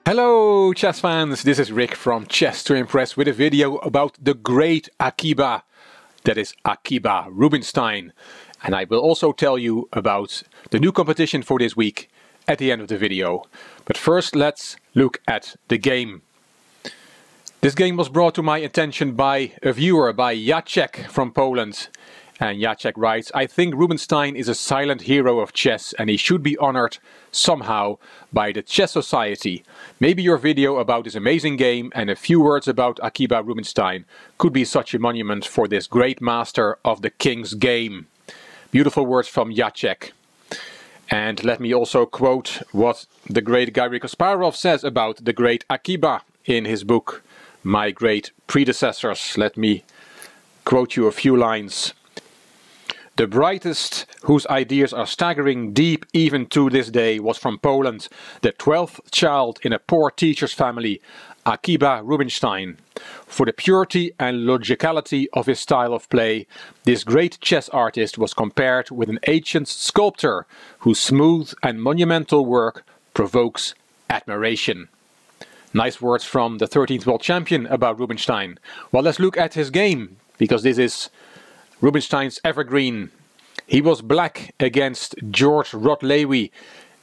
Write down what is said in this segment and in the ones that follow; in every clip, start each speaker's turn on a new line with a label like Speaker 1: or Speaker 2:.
Speaker 1: Hello chess fans, this is Rick from Chess to Impress with a video about the Great Akiba, that is Akiba Rubinstein. And I will also tell you about the new competition for this week at the end of the video. But first let's look at the game. This game was brought to my attention by a viewer, by Jacek from Poland. And Jacek writes, I think Rubinstein is a silent hero of chess and he should be honored somehow by the Chess Society. Maybe your video about this amazing game and a few words about Akiba Rubinstein could be such a monument for this great master of the king's game. Beautiful words from Jacek. And let me also quote what the great Garry Kasparov says about the great Akiba in his book, My Great Predecessors. Let me quote you a few lines. The brightest, whose ideas are staggering deep even to this day, was from Poland, the 12th child in a poor teacher's family, Akiba Rubinstein. For the purity and logicality of his style of play, this great chess artist was compared with an ancient sculptor whose smooth and monumental work provokes admiration. Nice words from the 13th world champion about Rubinstein. Well, let's look at his game, because this is Rubinstein's evergreen. He was black against George Rotlewi,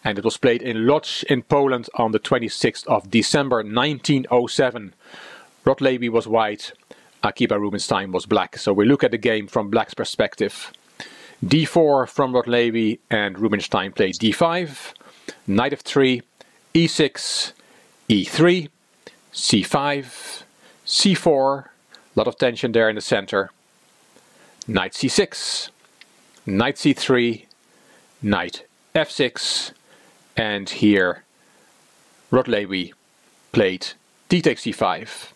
Speaker 1: and it was played in Lodz in Poland on the 26th of December 1907. Rotlewi was white, Akiba Rubinstein was black. So we look at the game from black's perspective. d4 from Rotlewi, and Rubinstein played d5, knight f3, e6, e3, c5, c4, a lot of tension there in the center. Knight c6, knight c3, knight f6, and here Rotlewi played d takes c5.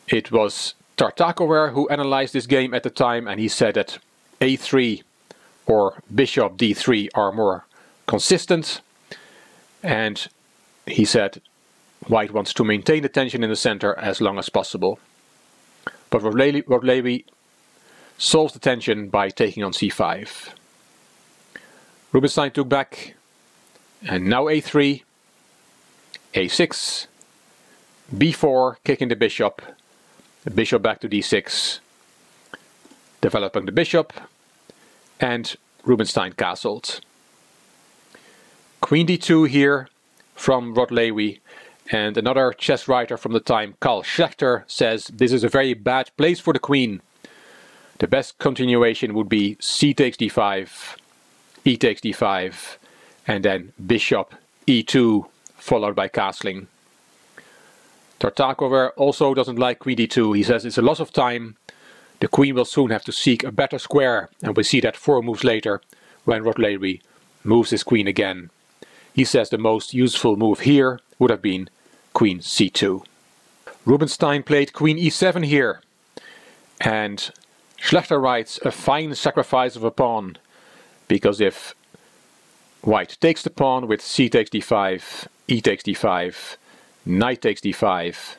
Speaker 1: It was Tartakower who analyzed this game at the time, and he said that a3 or bishop d3 are more consistent, and he said white wants to maintain the tension in the center as long as possible. But Rotlewi solves the tension by taking on c5. Rubinstein took back, and now a3, a6, b4, kicking the bishop back to d6, developing the bishop, and Rubinstein castled. Queen d2 here from Rotlewi. And another chess writer from the time, Carl Schlechter, says this is a very bad place for the queen. The best continuation would be c takes d5, e takes d5, and then bishop e2, followed by castling. Tartakower also doesn't like queen d2. He says it's a loss of time. The queen will soon have to seek a better square, and we see that 4 moves later when Rotlewi moves his queen again. He says the most useful move here would have been queen c2. Rubinstein played queen e7 here, and Schlechter writes a fine sacrifice of a pawn, because if white takes the pawn with c takes d5, e takes d5, knight takes d5,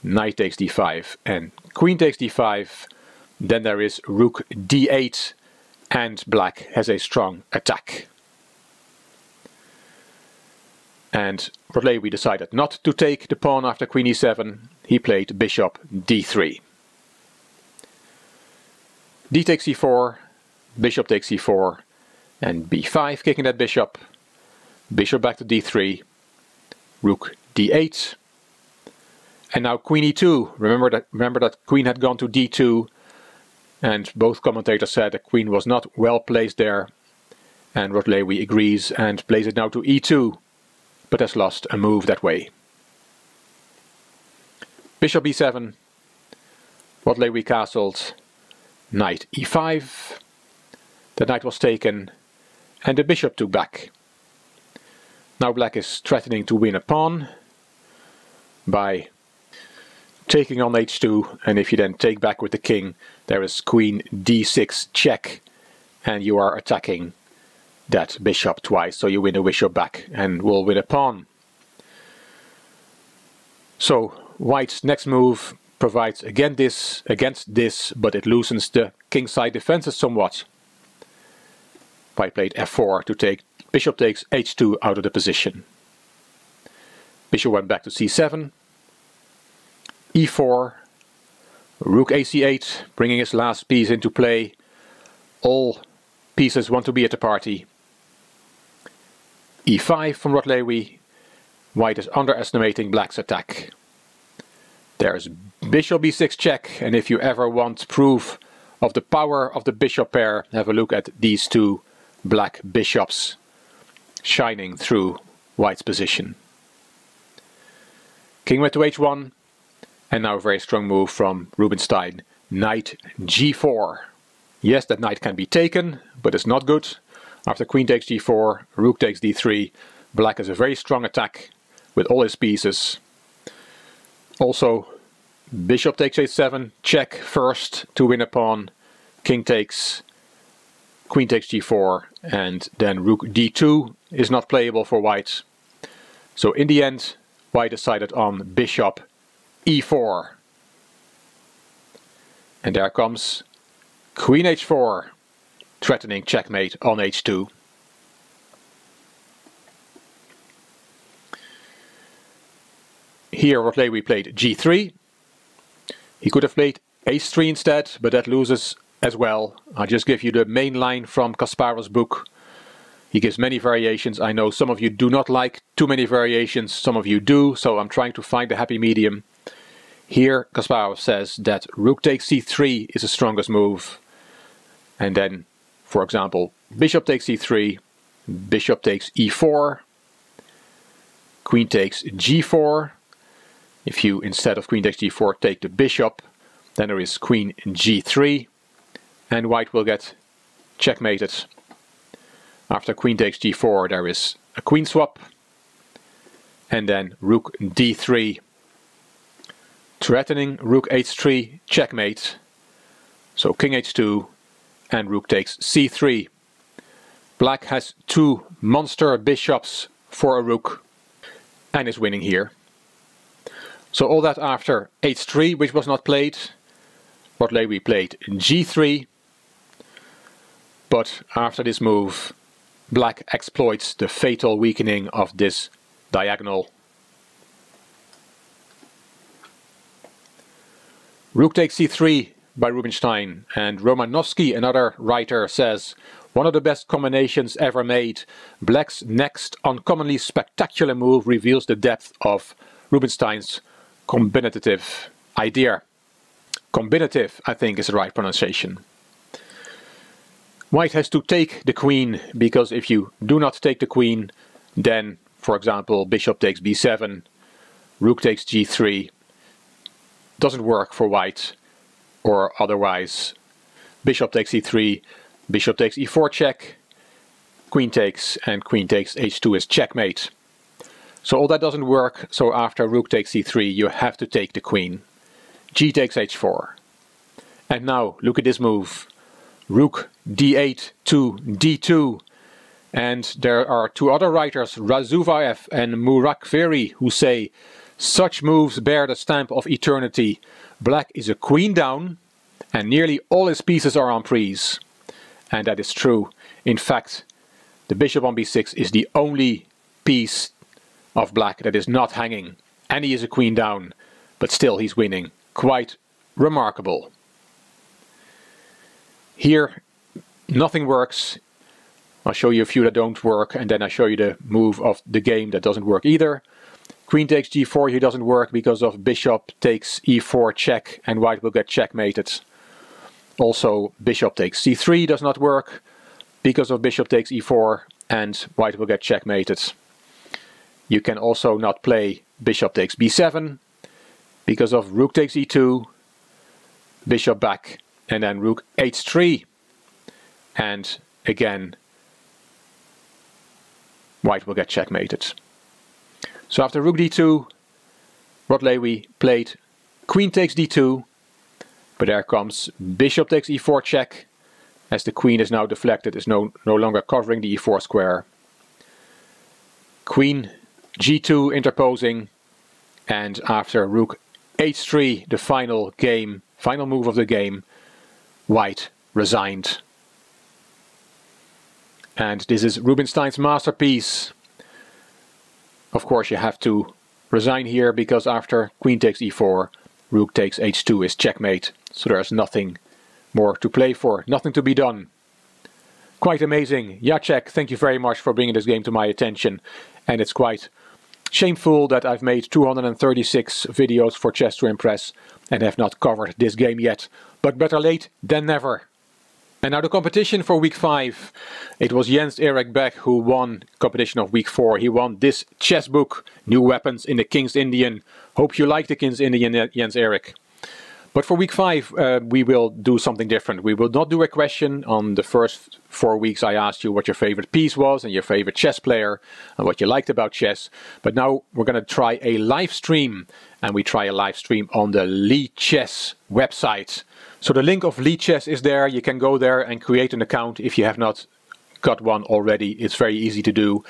Speaker 1: knight takes d5, and queen takes d5, then there is rook d8, and black has a strong attack. And Rotlewi decided not to take the pawn after queen e7. He played bishop d3. d takes c4, bishop takes c4, and b5, kicking that bishop. Bishop back to d3, rook d8. And now queen e2. Remember that queen had gone to d2, and both commentators said the queen was not well placed there. And Rotlewi agrees and plays it now to e2. But has lost a move that way. Bishop e7, Rotlewi castled, knight e5, the knight was taken, and the bishop took back. Now black is threatening to win a pawn by taking on h2, and if you then take back with the king, there is queen d6 check, and you are attacking that bishop twice, so you win a bishop back and will win a pawn. So white's next move provides against this, but it loosens the kingside defenses somewhat. White played f4 to take bishop takes h2 out of the position. Bishop went back to c7, e4, rook ac8, bringing his last piece into play. All pieces want to be at the party. e5 from Rod Lewy. White is underestimating black's attack. There's bishop b6 check, and if you ever want proof of the power of the bishop pair, have a look at these two black bishops shining through white's position. King went to h1, and now a very strong move from Rubinstein. Knight g4. Yes, that knight can be taken, but it's not good. After queen takes g4, rook takes d3, black has a very strong attack with all his pieces. Also, bishop takes h7, check first to win a pawn, king takes, queen takes g4, and then rook d2 is not playable for white. So in the end, white decided on bishop e4. And there comes queen h4, threatening checkmate on h2. Here Rod Lewy played g3. He could have played h3 instead, but that loses as well. I'll just give you the main line from Kasparov's book. He gives many variations. I know some of you do not like too many variations, some of you do, so I'm trying to find the happy medium. Here Kasparov says that rook takes c3 is the strongest move. And then, for example, bishop takes c3, bishop takes e4, queen takes g4. If you, instead of queen takes g4, take the bishop, then there is queen g3, and white will get checkmated. After queen takes g4, there is a queen swap, and then rook d3, threatening rook h3, checkmate. So king h2, and rook takes c3. Black has two monster bishops for a rook, and is winning here. So all that after h3, which was not played. Rod Lewy played g3. But after this move, black exploits the fatal weakening of this diagonal. Rook takes c3 by Rubinstein, and Romanovsky, another writer, says one of the best combinations ever made. Black's next uncommonly spectacular move reveals the depth of Rubinstein's combinative idea. Combinative, I think, is the right pronunciation. White has to take the queen, because if you do not take the queen, then, for example, bishop takes b7, rook takes g3, doesn't work for white, or otherwise, bishop takes e3, bishop takes e4 check, queen takes, and queen takes h2 is checkmate. So all that doesn't work, so after rook takes c3 you have to take the queen. G takes h4. And now look at this move. Rook d8 to d2. And there are two other writers, Razuvaev and Murakveri, who say such moves bear the stamp of eternity. Black is a queen down and nearly all his pieces are en prise. And that is true. In fact, the bishop on b6 is the only piece of black that is not hanging, and he is a queen down, but still he's winning. Quite remarkable. Here nothing works. I'll show you a few that don't work, and then I show you the move of the game that doesn't work either. Queen takes g4 here doesn't work because of bishop takes e4 check, and white will get checkmated. Also bishop takes c3 does not work because of bishop takes e4, and white will get checkmated. You can also not play bishop takes b7 because of rook takes e2, bishop back, and then rook h3. And again, white will get checkmated. So after rook d2, Rod Lewy played queen takes d2, but there comes bishop takes e4 check, as the queen is now deflected, is no longer covering the e4 square. Queen g2 interposing, and after rook h3, the final move of the game, white resigned. And this is Rubinstein's masterpiece. Of course you have to resign here, because after queen takes e4, rook takes h2 is checkmate. So there's nothing more to play for, nothing to be done. Quite amazing. Jacek, thank you very much for bringing this game to my attention. And it's quite shameful that I've made 236 videos for Chess to Impress and have not covered this game yet. But better late than never. And now the competition for week 5. It was Jens Erik Beck who won competition of week 4. He won this chess book, New Weapons in the King's Indian. Hope you like the King's Indian, Jens Erik. But for week 5 we will do something different. We will not do a question. On the first 4 weeks I asked you what your favorite piece was and your favorite chess player and what you liked about chess. But now we're going to try a live stream. And we try a live stream on the Lichess website. So the link of Lichess is there. You can go there and create an account if you have not got one already. It's very easy to do.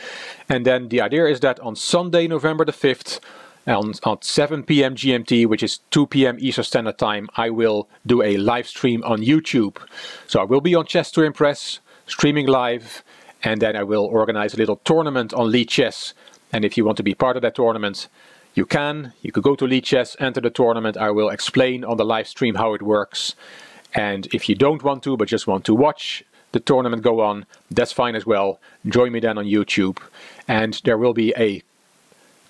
Speaker 1: And then the idea is that on Sunday, November the 5th, on 7 p.m. GMT, which is 2 p.m. Eastern Standard Time, I will do a live stream on YouTube. So I will be on Chess to Impress, streaming live, and then I will organize a little tournament on Lichess. And if you want to be part of that tournament, you can. You could go to Lichess, enter the tournament. I will explain on the live stream how it works. And if you don't want to, but just want to watch the tournament go on, that's fine as well. Join me then on YouTube. And there will be a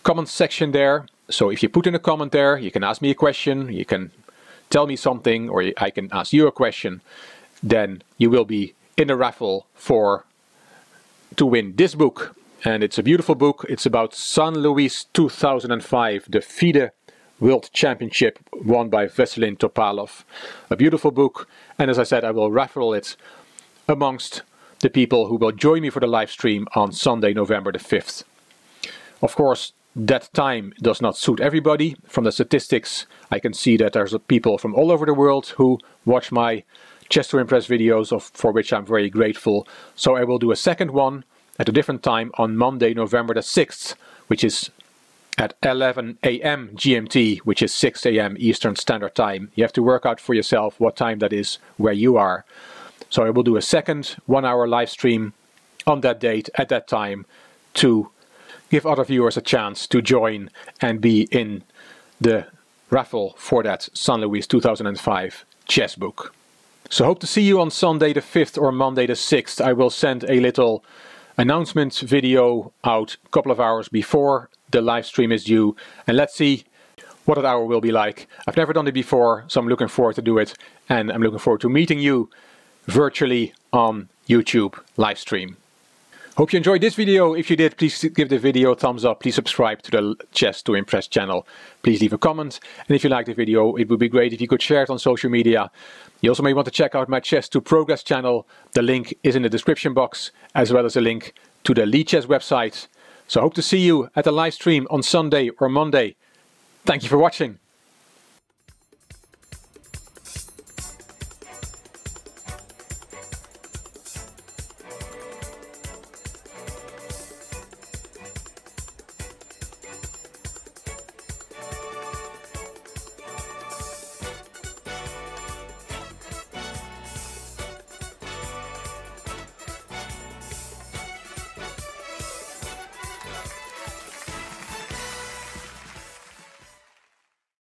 Speaker 1: comment section there. So if you put in a comment there, you can ask me a question, you can tell me something, or I can ask you a question. Then you will be in a raffle to win this book. And it's a beautiful book. It's about San Luis 2005, the FIDE World Championship won by Veselin Topalov. A beautiful book. And as I said, I will raffle it amongst the people who will join me for the live stream on Sunday, November the 5th. Of course, that time does not suit everybody. From the statistics, I can see that there's people from all over the world who watch my Chess to Impress videos, for which I'm very grateful. So I will do a second one at a different time on Monday, November the 6th, which is at 11 a.m. GMT, which is 6 a.m. Eastern Standard Time. You have to work out for yourself what time that is where you are. So I will do a second 1-hour live stream on that date, at that time, to give other viewers a chance to join and be in the raffle for that San Luis 2005 chess book. So hope to see you on Sunday the 5th or Monday the 6th. I will send a little announcement video out a couple of hours before the live stream is due, and let's see what that hour will be like. I've never done it before, so I'm looking forward to do it, and I'm looking forward to meeting you virtually on YouTube live stream. Hope you enjoyed this video. If you did, please give the video a thumbs up. Please subscribe to the Chess to Impress channel. Please leave a comment. And if you liked the video, it would be great if you could share it on social media. You also may want to check out my Chess to Progress channel. The link is in the description box, as well as a link to the Lichess website. So I hope to see you at the live stream on Sunday or Monday. Thank you for watching.